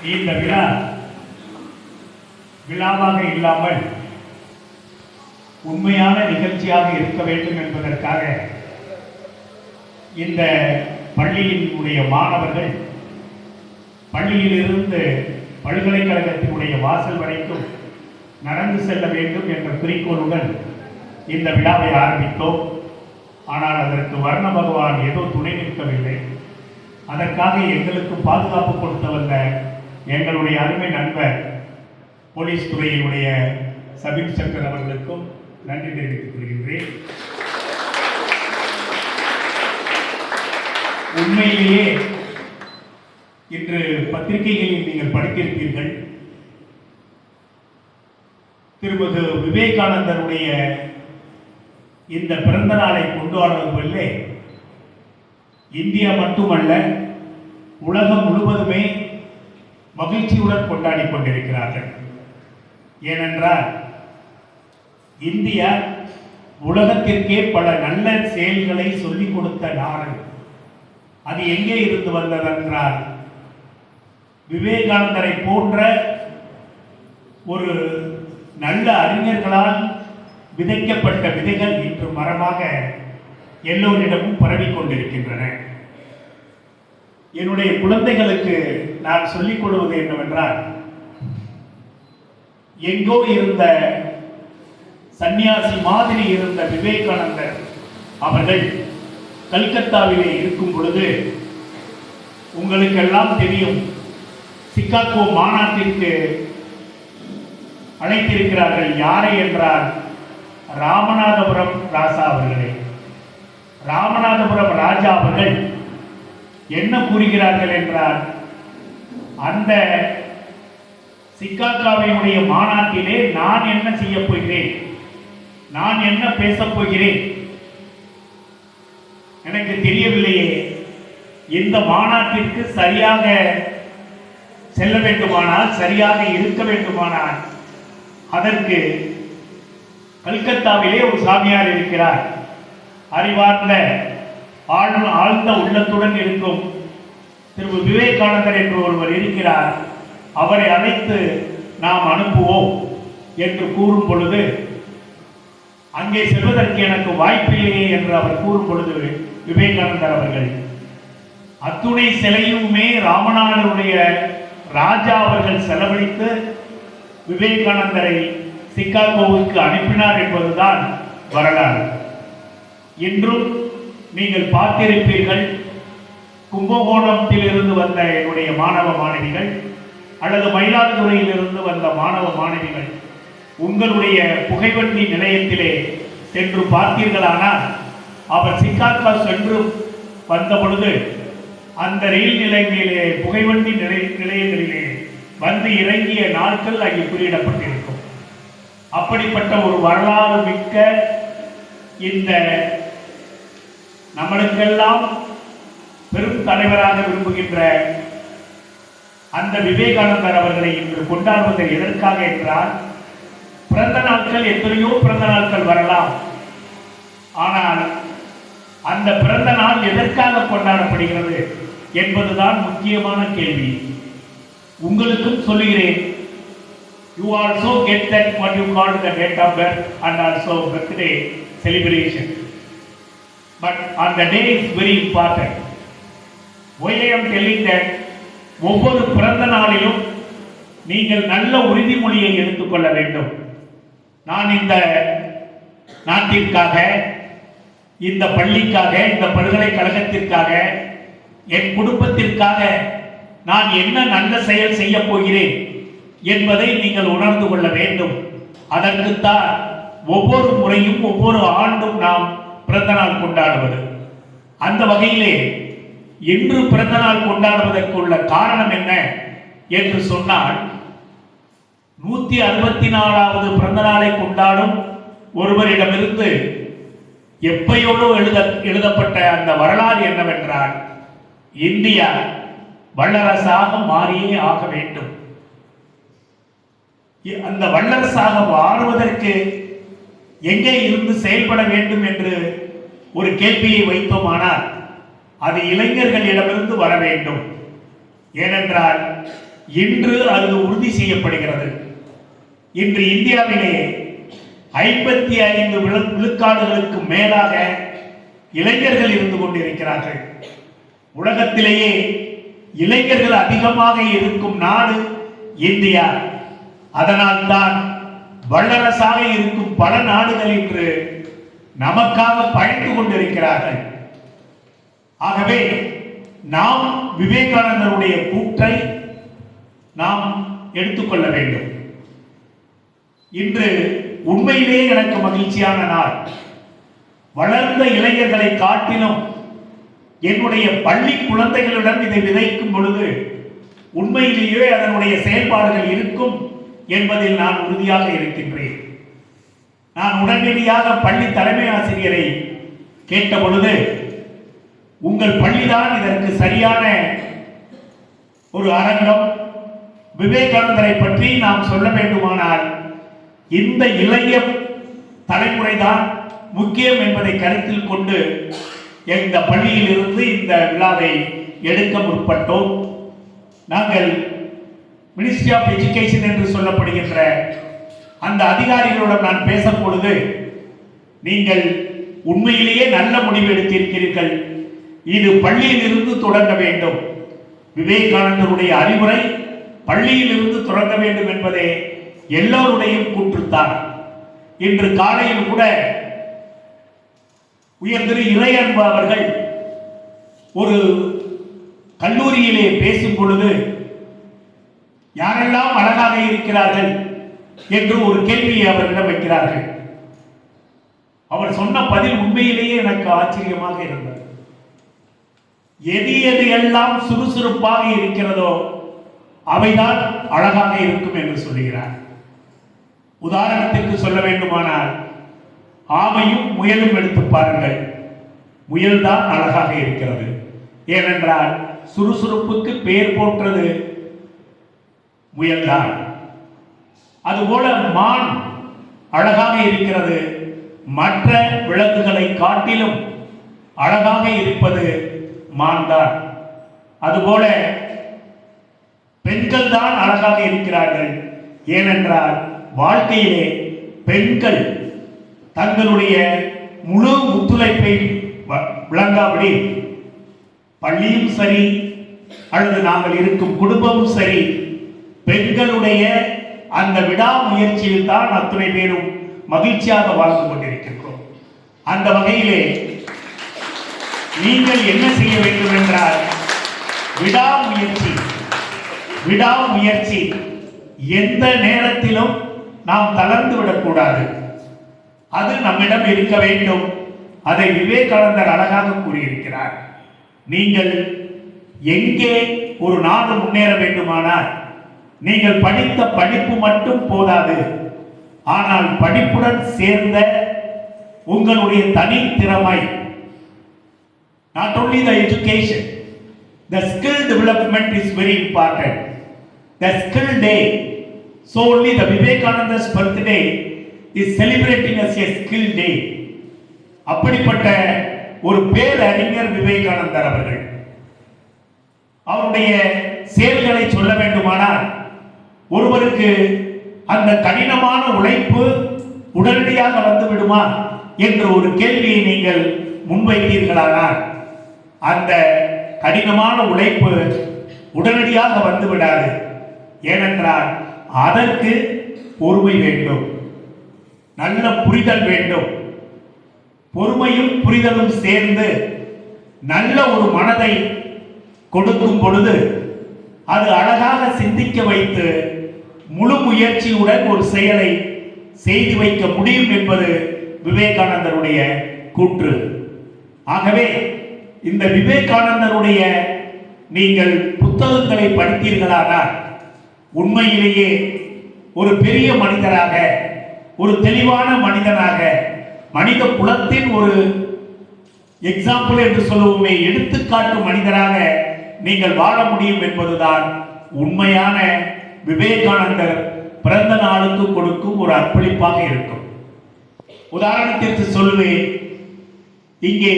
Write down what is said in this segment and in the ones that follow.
இந்த விழாவாக இல்லாமல் உண்மையான நிகழ்ச்சியாக இருக்க வேண்டும் என்பதற்காக இந்த பள்ளியினுடைய மாணவர்கள் பள்ளியிலிருந்து பல்கலைக்கழகத்தினுடைய வாசல் வரைக்கும் நடந்து செல்ல வேண்டும் என்ற குறிக்கோளுடன் இந்த விழாவை ஆரம்பித்தோம். ஆனால் அதற்கு வர்ண பகவான் ஏதோ துணை நிற்கவில்லை. அதற்காக எங்களுக்கு பாதுகாப்பு கொடுத்த வந்த எங்களுடைய அருமை நண்பர் போலீஸ் துறையினுடைய சப் இன்ஸ்பெக்டர் அவர்களுக்கும் நன்றி தெரிவித்துக் கொள்கின்றேன். உண்மையிலேயே இன்று பத்திரிகைகளில் நீங்கள் படித்திருப்பீர்கள், திருமதி விவேகானந்தருடைய இந்த பிறந்த நாளை கொண்டாடுவதில்லை இந்தியா மட்டுமல்ல உலகம் முழுவதுமே மகிழ்ச்சியுடன் கொண்டாடி கொண்டிருக்கிறார்கள். ஏனென்றால் இந்தியா உலகத்திற்கே பல நல்ல செயல்களை சொல்லிக் கொடுத்த நாடு. அது எங்கே இருந்து வந்ததென்றால் விவேகானந்தரை போன்ற ஒரு நல்ல அறிஞர்களால் விதைக்கப்பட்ட விதைகள் இன்று மரமாக எல்லோரிடமும் பரவிக் கொண்டிருக்கின்றன. என்னுடைய குழந்தைகளுக்கு நான் சொல்லிக் கொள்வது என்னவென்றால், எங்கோ இருந்த சன்னியாசி மாதிரி இருந்த விவேகானந்தர் அவர்கள் கல்கத்தாவிலே இருக்கும் பொழுது உங்களுக்கெல்லாம் தெரியும், சிகாகோ மாநாட்டிற்கு அழைத்திருக்கிறார்கள். யாரை என்றால் ராமநாதபுரம் ராசா அவர்களே. ராமநாதபுரம் ராஜா அவர்கள் என்ன கூறுகிறார்கள் என்றால், அந்த சிகாகோவினுடைய மாநாட்டிலே நான் என்ன செய்ய போகிறேன், நான் என்ன பேசப் போகிறேன் எனக்கு தெரியவில்லையே. இந்த மாநாட்டிற்கு சரியாக செல்ல வேண்டுமானால், சரியாக இருக்க வேண்டுமானால், அதற்கு கல்கத்தாவிலே ஒரு சாமியார் இருக்கிறார். அறிவார்ந்த ஆழ்ந்த உள்ளத்துடன் இருக்கும் திரு விவேகானந்தர் என்று ஒருவர் இருக்கிறார். அவரை அழைத்து நாம் அனுப்புவோம் என்று கூறும் பொழுது, அங்கே செல்வதற்கு எனக்கு வாய்ப்பில்லையே என்று அவர் கூறும் பொழுது, விவேகானந்தர் அவர்கள் அத்துணை சிலையுமே ராமநாதருடைய ராஜா அவர்கள் செலவழித்து விவேகானந்தரை சிகாகோவுக்கு அனுப்பினார் என்பதுதான் வரலாறு. இன்றும் நீங்கள் பார்த்திருப்பீர்கள், கும்பகோணத்தில் இருந்து வந்த என்னுடைய மாணவ மாணவிகள் அல்லது மயிலாடுதுறையில் இருந்து வந்த மாணவ மாணவிகள் உங்களுடைய புகைவண்டி நிலையத்திலே சென்று பார்த்தீர்களானால், அவர் சிகாகோ சென்று வந்த பொழுது அந்த ரயில் நிலையங்களிலே புகைவண்டி நிலையங்களிலே வந்து இறங்கிய நாட்கள் அங்கே குறியிடப்பட்டிருக்கும். அப்படிப்பட்ட ஒரு வரலாறு மிக்க இந்த நம்மளுக்கெல்லாம் பெரும் தலைவராக விரும்புகின்ற அந்த விவேகானந்தர் அவர்களை இன்று கொண்டாடுவது எதற்காக என்றால், பிறந்த நாட்கள் எத்தனையோ பிறந்த நாட்கள் வரலாம். ஆனால் அந்த பிறந்த நாள் எதற்காக கொண்டாடப்படுகிறது என்பதுதான் முக்கியமான கேள்வி. உங்களுக்கும் சொல்லுகிறேன், you also get that what you call the date of birth and also birthday celebration, but on the day is very important. Why I am telling that, ஒவ்வொரு பிறந்த நாளிலும் நீங்கள் நல்ல உறுதிமொழியை எடுத்துக்கொள்ள வேண்டும். நான் இந்த நாட்டிற்காக, இந்த பள்ளிக்காக, இந்த பல்கலைக்கழகத்திற்காக, என் குடும்பத்திற்காக நான் என்ன நல்ல செயல் செய்ய போகிறேன் என்பதை நீங்கள் உணர்ந்து கொள்ள வேண்டும். அதற்குத்தான் ஒவ்வொரு முறையும் ஒவ்வொரு ஆண்டும் நாம் பிறந்த நாள் கொண்டாடுவது. அந்த வகையிலே இன்று பிறந்த நாள் கொண்டாடுவதற்கு உள்ள காரணம் என்ன என்று சொன்னால், 164வது பிறந்த நாளை கொண்டாடும் ஒருவரிடமிருந்து எப்பையோடு எழுதப்பட்ட அந்த வரலாறு என்னவென்றால், இந்தியா வல்லரசாக மாறியே ஆக வேண்டும். அந்த வல்லரசாக மாறுவதற்கு எங்கே இருந்து செயல்பட வேண்டும் என்று ஒரு கேள்வியை வைத்தோமானால், அது இளைஞர்களிடமிருந்து வர வேண்டும். ஏனென்றால் இன்று அது உறுதி செய்யப்படுகிறது. இன்று இந்தியாவிலே 55 விழுக்காடுகளுக்கு மேலாக இளைஞர்கள் இருந்து கொண்டிருக்கிறார்கள். உலகத்திலேயே இளைஞர்கள் அதிகமாக இருக்கும் நாடு இந்தியா. அதனால் தான் வல்லரசாக இருக்கும் பல நாடுகள் இன்று நமக்காக பயந்து கொண்டிருக்கிறார்கள். ஆகவே நாம் விவேகானந்தருடைய கூற்றை நாம் எடுத்துக்கொள்ள வேண்டும். இன்று உண்மையிலே எனக்கு மகிழ்ச்சியான நாள். வளர்ந்த இளைஞர்களை காட்டிலும் என்னுடைய பள்ளி குழந்தைகளுடன் இதை விதைக்கும் பொழுது உண்மையிலேயே அதனுடைய செயல்பாடுகள் இருக்கும் என்பதில் நான் உறுதியாக இருக்கின்றேன். நான் உடனடியாக பள்ளி தலைமை ஆசிரியரை கேட்ட பொழுது, உங்கள் பள்ளிதான் இதற்கு சரியான ஒரு அரங்கம். விவேகானந்தரை பற்றி நாம் சொல்ல வேண்டுமானால் இந்த இளைய தலைமுறைதான் முக்கியம் என்பதை கருத்தில் கொண்டு இந்த பள்ளியில் இருந்து இந்த விழாவை எடுக்க முற்பட்டோம். நாங்கள் மினிஸ்ட்ரி ஆஃப் எஜுகேஷன் என்று சொல்லப்படுகின்ற அந்த அதிகாரிகளுடன் நான் பேசும் பொழுது, நீங்கள் உண்மையிலேயே நல்ல முடிவு எடுத்திருக்கிறீர்கள், இது பள்ளியில் இருந்து தொடங்க வேண்டும், விவேகானந்தருடைய அறிவுரை பள்ளியில் இருந்து தொடங்க வேண்டும் என்பதே எல்லோருடைய கூற்றுத்தான். இன்று காலையில் கூட உயர்திரு இளையன்பு அவர்கள் ஒரு கல்லூரியிலே பேசும் பொழுது, யாரெல்லாம் அழகாக இருக்கிறார்கள் என்று ஒரு கேள்வியை அவரிடம் வைக்கிறார்கள். அவர் சொன்ன பதில் உண்மையிலேயே எனக்கு ஆச்சரியமாக இருந்தது. எது எது எல்லாம் சுறுசுறுப்பாக இருக்கிறதோ அவைதான் அழகாக இருக்கும் என்று சொல்லுகிறார். உதாரணத்திற்கு சொல்ல வேண்டுமானால், ஆமையும் முயலும் எடுத்து பாருங்கள், முயல்தான் அழகாக இருக்கிறது. ஏனென்றால் சுறுசுறுப்புக்கு பெயர் போன்றது முயல்தான். அதுபோல மான் அழகாக இருக்கிறது, மற்ற விலங்குகளை காட்டிலும் அழகாக இருப்பது மான் தான். அதுபோல பெண்கள் தான் அழகாக இருக்கிறார்கள். ஏனென்றால் வாழ்க்கையிலே பெண்கள் தங்களுடைய முழு ஒத்துழைப்பை விளங்காபடி பள்ளியும் சரி அல்லது நாங்கள் இருக்கும் குடும்பமும் சரி, பெண்களுடைய அந்த விடாமுயற்சியில் தான் அத்துணை பேரும் மகிழ்ச்சியாக வாழ்ந்து கொண்டிருக்கின்றோம். அந்த வகையிலே நீங்கள் என்ன செய்ய வேண்டும் என்றால், விடாமுயற்சி எந்த நேரத்திலும் நாம் தளர்ந்து விடக்கூடாது. அது நம்மிடம் இருக்க வேண்டும். அதை விவேகானந்தர் அழகாக கூறியிருக்கிறார். நீங்கள் எங்கே ஒரு நாடு முன்னேற வேண்டுமானால் நீங்கள் படித்த படிப்பு மட்டும் போதாது, ஆனால் படிப்புடன் சேர்ந்த உங்களுடைய தனித்திறமை, not only the education, the skill development is very important. The skill day, so only the Vivekananda's birthday is celebrating as a skill day. அப்படிப்பட்ட ஒரு பேரறிஞர் விவேகானந்தர் அவர்கள். அவருடைய செயல்களை சொல்ல வேண்டுமானால், ஒருவருக்கு அந்த கடினமான உழைப்பு உடனடியாக வந்து விடுமா என்ற ஒரு கேள்வியை நீங்கள் முன்வைத்தீர்களானால், அந்த கடினமான உழைப்பு உடனடியாக வந்து விடாது. ஏனென்றால் அதற்கு பொறுமை வேண்டும், நல்ல புரிதல் வேண்டும். பொறுமையும் புரிதலும் சேர்ந்து நல்ல ஒரு மனதை கொடுக்கும் பொழுது அது அழகாக சிந்திக்க வைத்து முழு முயற்சியுடன் ஒரு செயலை செய்து வைக்க முடியும் என்பது விவேகானந்தருடைய கூற்று. ஆகவே இந்த விவேகானந்தருடைய நீங்கள் புத்தகங்களை படித்தீர்களானால் உண்மையிலேயே ஒரு பெரிய மனிதராக, ஒரு தெளிவான மனிதனாக, மனித குலத்தின் ஒரு எக்ஸாம்பிள் என்று சொல்லுவோமே, எடுத்துக்காட்டு மனிதராக நீங்கள் வாழ முடியும் என்பதுதான் உண்மையான விவேகானந்தர் பிறந்த நாளுக்கு கொடுக்கும் ஒரு அர்ப்பணிப்பாக இருக்கும். உதாரணத்திற்கு சொல்லுவேன், இங்கே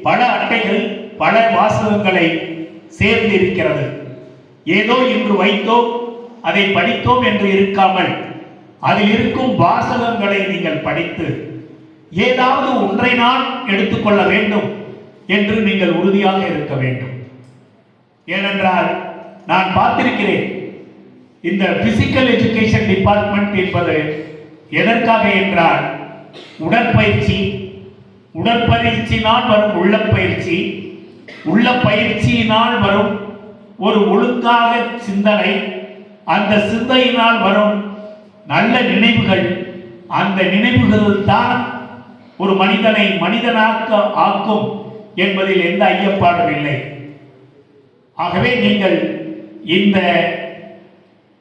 பல அட்டைகள் பல வாசகங்களை சேர்ந்து இருக்கிறது. ஏதோ இன்று வைத்தோம் அதை படித்தோம் என்று இருக்காமல் அதில் இருக்கும் வாசகங்களை நீங்கள் படித்து ஏதாவது ஒன்றை நான் எடுத்துக்கொள்ள வேண்டும் என்று நீங்கள் உறுதியாக இருக்க வேண்டும். ஏனென்றால் நான் பார்த்திருக்கிறேன், இந்த பிசிக்கல் எஜுகேஷன் டிபார்ட்மெண்ட் என்பது எதற்காக என்றால் உடற்பயிற்சி, உடற்பயிற்சியினால் வரும் உள்ளப்பயிற்சி, உள்ள பயிற்சியினால் வரும் ஒரு ஒழுங்காக சிந்தனை, அந்த சிந்தையினால் வரும் நல்ல நினைவுகள், அந்த நினைவுகள் தான் ஒரு மனிதனை மனிதனாக்க ஆக்கும் என்பதில் எந்த ஐயப்பாடும் இல்லை. ஆகவே நீங்கள் இந்த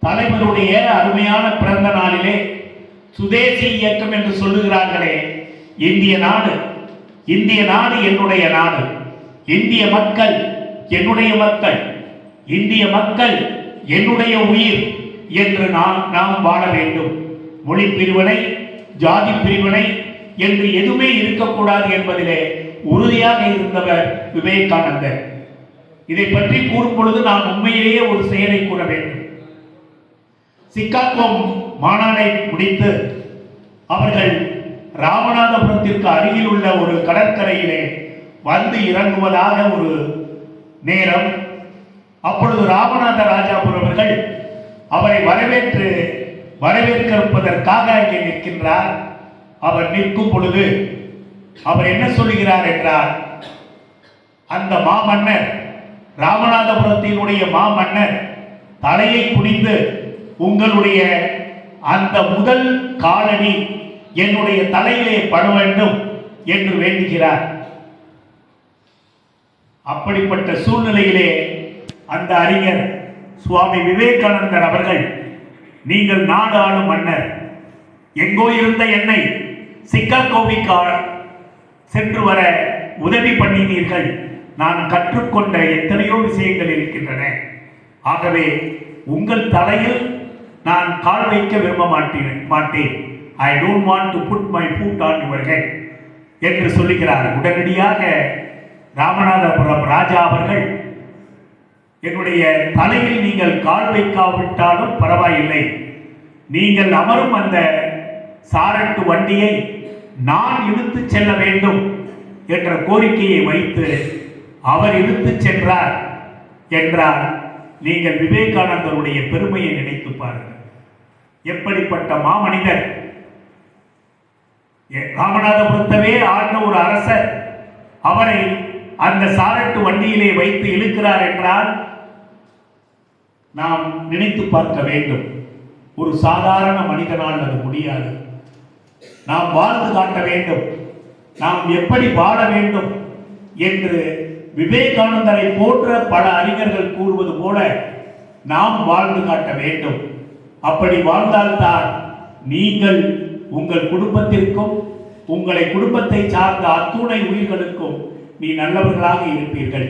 தலைவருடைய அருமையான பிறந்த நாளிலே சுதேசி இயக்கம் என்று சொல்லுகிறார்களே, இந்திய நாடு, இந்திய நாடு என்னுடைய நாடு, இந்திய மக்கள் என்னுடைய மக்கள், இந்திய மக்கள் என்னுடைய உயிர் என்று நாம் வாழ வேண்டும். மொழி பிரிவினை, ஜாதி பிரிவினை என்று எதுவுமே இருக்கக்கூடாது என்பதிலே உறுதியாக இருந்தவர் விவேகானந்தர். இதை பற்றி கூறும் பொழுது நான் உண்மையிலேயே ஒரு செயலை கூற வேண்டும். சிகாகோ மாநாடை முடித்து அவர்கள் ராமநாதபுரத்திற்கு அருகில் உள்ள ஒரு கடற்கரையிலே வந்து இறங்குவதாக ஒரு நேரம். அப்பொழுது ராமநாத ராஜாபுரம் அவர்கள் அவரை வரவேற்கப்பதற்காக அங்கே நிற்கின்றார். அவர் நிற்கும் பொழுது அவர் என்ன சொல்லுகிறார் என்றால், அந்த மாமன்னர், ராமநாதபுரத்தினுடைய மாமன்னர் தலையை குனிந்து உங்களுடைய அந்த முதல் காலடி என்னுடைய தலையிலே பட வேண்டும் என்று வேண்டுகிறார். அப்படிப்பட்ட சூழ்நிலையிலே அந்த அறிஞர் சுவாமி விவேகானந்தர் அவர்கள், நீங்கள் நாடு ஆளும் மன்னர், எங்கோ இருந்த என்னை சிகாகோவிற்கு சென்று வர உதவி பண்ணினீர்கள். நான் கற்றுக்கொண்ட எத்தனையோ விஷயங்கள் இருக்கின்றன. ஆகவே உங்கள் தலையில் நான் கால் வைக்க விரும்ப மாட்டேன். I don't want to put my foot on your head என்று சொல்லுகிறார். உடனடியாக ராமநாதபுரம் ராஜா அவர்கள், என்னுடைய தலையில் நீங்கள் கால் வைக்காவிட்டாலும் பரவாயில்லை, நீங்கள் அமரும் அந்த சாரட்டு வண்டியை நான் இழுத்து செல்ல வேண்டும் என்ற கோரிக்கையை வைத்து அவர் இழுத்து சென்றார் என்றால் நீங்கள் விவேகானந்தருடைய பெருமையை நினைத்து பாருங்கள். எப்படிப்பட்ட மாமனிதர்! ராமநாதபுரத்தவே ஆண்ட ஒரு அரசர் அவரை அந்த சாரட்டு வண்டியிலே வைத்து இழுக்கிறார் என்றால் நாம் நினைத்து பார்க்க வேண்டும். ஒரு சாதாரண மனிதனால் அது முடியாது. நாம் வாழ்ந்து காட்ட வேண்டும். நாம் எப்படி வாழ வேண்டும் என்று விவேகானந்தரை போன்ற பல அறிஞர்கள் கூறுவது போல நாம் வாழ்ந்து காட்ட வேண்டும். அப்படி வாழ்ந்தால்தான் நீங்கள் உங்கள் குடும்பத்திற்கும் உங்களை குடும்பத்தை சார்ந்த அத்துணை உயிர்களுக்கும் நீ நல்லவர்களாக இருப்பீர்கள்.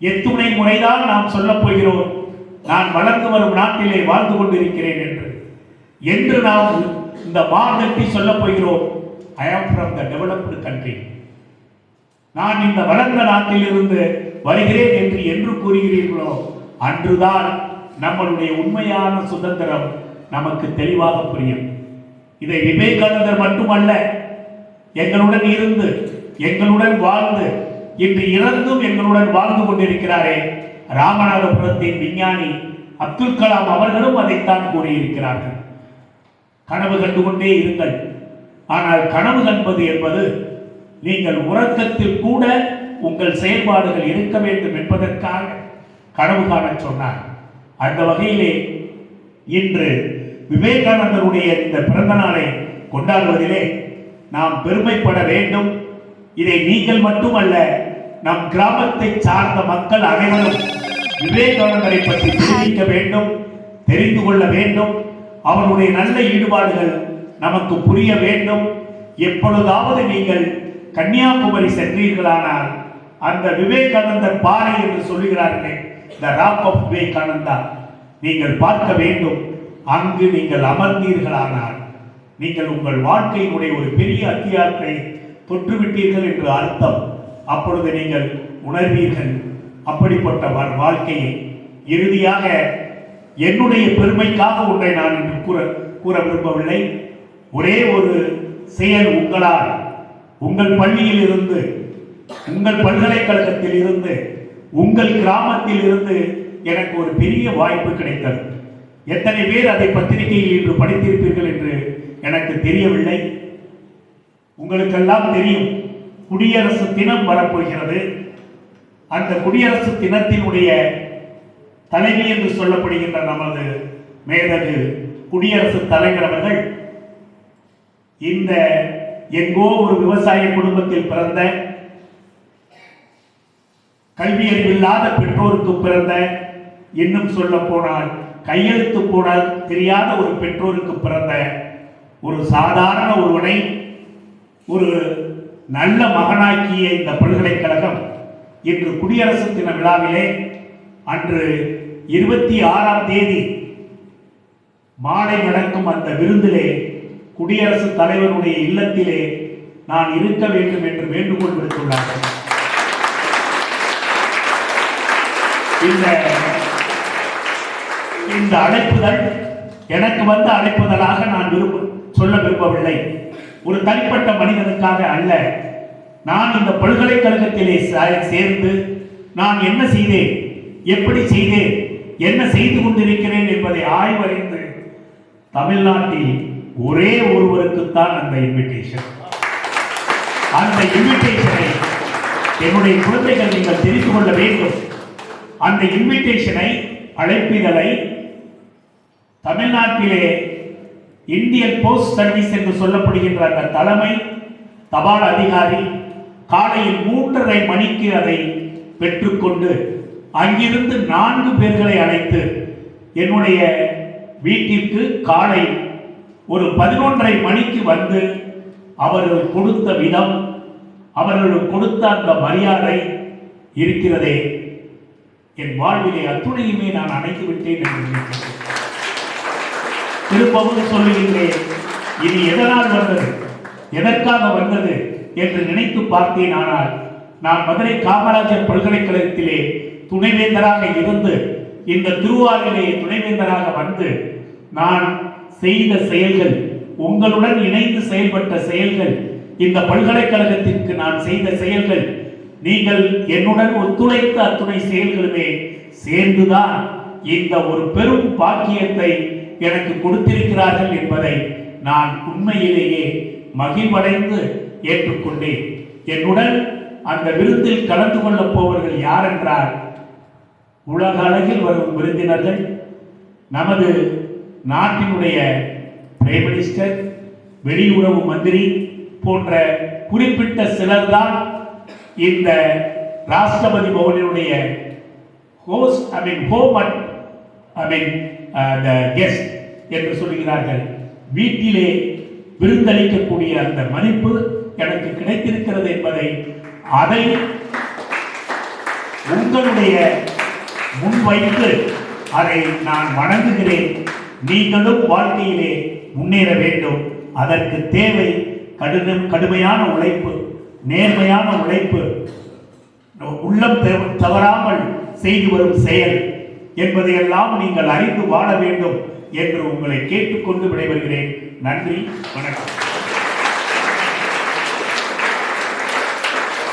எத்துணை முறைதான் நாம் சொல்லப் போகிறோம், நான் வளர்ந்து வரும் நாட்டிலே வாழ்ந்து கொண்டிருக்கிறேன் என்று நாம் இந்த மார்க்கத்தை சொல்லப் போகிறோம். ஐ am from the developed country, நான் இந்த வளர்ந்த நாட்டில் இருந்து வருகிறேன் என்று கூறுகிறீர்களோ அன்றுதான் நம்மளுடைய உண்மையான சுதந்திரம் நமக்கு தெளிவாக புரியும். இதை விவேகானந்தர் மட்டுமல்ல, எங்களுடன் இருந்து எங்களுடன் வாழ்ந்து இன்று இறந்தும் எங்களுடன் வாழ்ந்து கொண்டிருக்கிறாரே ராமநாதபுரத்தின் விஞ்ஞானி அப்துல் கலாம் அவர்களும் அதைத்தான் கூறியிருக்கிறார்கள். கனவு கண்டு கொண்டே இருங்கள், ஆனால் கனவு காண்பது என்பது நீங்கள் உறக்கத்தில் கூட உங்கள் செயல்பாடுகள் இருக்க வேண்டும் என்பதற்காக கனவு காண சொன்னார். அந்த வகையிலே இன்று விவேகானந்தருடைய இந்த பிறந்த நாளை கொண்டாடுவதிலே நாம் பெருமைப்பட வேண்டும். இதை நீங்கள் மட்டுமல்ல, நம் கிராமத்தை சார்ந்த மக்கள் அனைவரும் விவேகானந்தரை பற்றி தெரிவிக்க வேண்டும், தெரிந்து கொள்ள வேண்டும். அவருடைய நல்ல ஈடுபாடுகள் நமக்கு புரிய வேண்டும். எப்பொழுதாவது நீங்கள் கன்னியாகுமரி சென்றீர்களானால் அந்த விவேகானந்தர் பாறை என்று சொல்லுகிறார்களே, த ராக் ஆஃப் விவேகானந்தா, நீங்கள் பார்க்க வேண்டும். அங்கு நீங்கள் அமர்ந்தீர்களானால் நீங்கள் உங்கள் வாழ்க்கையினுடைய ஒரு பெரிய அத்தியாயத்தை தொற்றுவிட்டீர்கள் என்று அர்த்தம். அப்பொழுது நீங்கள் உணர்வீர்கள் அப்படிப்பட்ட வாழ்க்கையை இறுதியாக என்னுடைய பெருமைக்காக ஒன்றை நான் இன்று கூற விரும்பவில்லை. ஒரே ஒரு செயல் உங்களால், உங்கள் பள்ளியில் இருந்து, உங்கள் பல்கலைக்கழகத்தில் இருந்து, உங்கள் கிராமத்தில் இருந்து எனக்கு ஒரு பெரிய வாய்ப்பு கிடைத்தது. எத்தனை பேர் அதை பத்திரிகையில் இன்று படித்திருப்பீர்கள் என்று எனக்கு தெரியவில்லை. உங்களுக்கெல்லாம் தெரியும், குடியரசு தினம் வரப்போகிறது. அந்த குடியரசு தினத்தினுடைய தலைவி என்று சொல்லப்படுகின்ற நமது மேதகு குடியரசுத் தலைவர் அவர்கள் இந்த எங்கோ ஒரு விவசாய குடும்பத்தில் பிறந்த, கல்வியறிவில்லாத பெற்றோருக்கு பிறந்த, இன்னும் சொல்ல போனால் கையெழுத்து போட தெரியாத ஒரு பெற்றோருக்கு பிறந்த ஒரு சாதாரண ஒருவனை ஒரு நல்ல மகனாக்கிய இந்த பல்கலைக்கழகம் இன்று குடியரசு தின விழாவிலே அன்று 26ஆம் தேதி மாலை நடக்கும் அந்த விருந்திலே குடியரசுத் தலைவருடைய இல்லத்திலே நான் இருக்க வேண்டும் என்று வேண்டுகோள் விடுத்துள்ளார்கள். இந்த அழைப்புதல் எனக்கு வந்த அழைப்புதலாக நான் சொல்ல விரும்பவில்லை. ஒரு தனிப்பட்ட மனிதனுக்காக அல்ல. நான் இந்த பல்கலைக்கழகத்திலே சேர்ந்து நான் என்ன செய்தேன், எப்படி செய்தேன், என்ன செய்து கொண்டிருக்கிறேன் என்பதை ஆய்வறிந்து தமிழ்நாட்டில் ஒரே ஒருவருக்குத்தான் அந்த இன்விடேஷன். அந்த இன்விடேஷனை என்னுடைய குழந்தைகள் நீங்கள் தெரிந்து கொள்ள வேண்டும். அந்த இன்விடேஷனை, அழைப்பிதழை தமிழ்நாட்டிலே இந்தியன் போஸ்ட் சர்வீஸ் என்று சொல்லப்படுகின்ற அந்த தலைமை தபால் அதிகாரி காலையில் 3:30 மணிக்கு அதை பெற்றுக்கொண்டு அங்கிருந்து 4 பேர்களை அழைத்து என்னுடைய வீட்டிற்கு காலை ஒரு 11:30 மணிக்கு வந்து அவர்கள் கொடுத்த விதம், அவர்கள் கொடுத்த அந்த மரியாதை இருக்கிறதே, என் வாழ்விலே அத்துணையுமே நான் அணைத்து விட்டேன் என்று திரும்பவும் சொல்லுகின்றேன். இது எதனால் வந்தது, எதற்காக வந்தது என்று நினைத்து பார்த்தேன். ஆனால் நான் மதுரை காமராஜர் பல்கலைக்கழகத்திலே துணைவேந்தராக இருந்து இந்த திருவாரூரிலே துணைவேந்தராக வந்து நான் செய்த செயல்கள், உங்களுடன் இணைந்து செயல்பட்ட செயல்கள், இந்த பல்கலைக்கழகத்திற்கு நான் செய்த செயல்கள், நீங்கள் என்னுடன் ஒத்துழைத்த அத்துணை செயல்களுமே சேர்ந்துதான் இந்த ஒரு பெரும் பாக்கியத்தை எனக்கு கொடுத்திருக்கிறார்கள் என்பதை நான் உண்மையிலேயே மகிழ்வடைந்து ஏற்றுக்கொண்டேன். என்னுடன் அந்த விருந்தில் கலந்து கொள்ளப் போவர்கள் யார் என்றால், உலக அளவில் வரும் விருந்தினர்கள், நமது நாட்டினுடைய பிரைம் மினிஸ்டர், வெளியுறவு மந்திரி போன்ற குறிப்பிட்ட சிலர்தான் இந்த ராஷ்டிரபதி பவனினுடைய ஹோஸ்ட், கெஸ்ட் என்று சொல்கிறார்கள். வீட்டிலே விருந்தளிக்கக்கூடிய அந்த மதிப்பு எனக்கு கிடைத்திருக்கிறது என்பதை, அதை உங்களுடைய முன்வைத்து அதை நான் வணங்குகிறேன். நீங்களும் வாழ்க்கையிலே முன்னேற வேண்டும். அதற்கு தேவை கடுமையான உழைப்பு, நேர்மையான உழைப்பு, உள்ளம் தவறாமல் செய்து வரும் செயல் என்பதையெல்லாம் நீங்கள் அறிந்து வாழ வேண்டும் என்று உங்களை கேட்டுக்கொண்டு விடைபெறுகிறேன். நன்றி, வணக்கம்.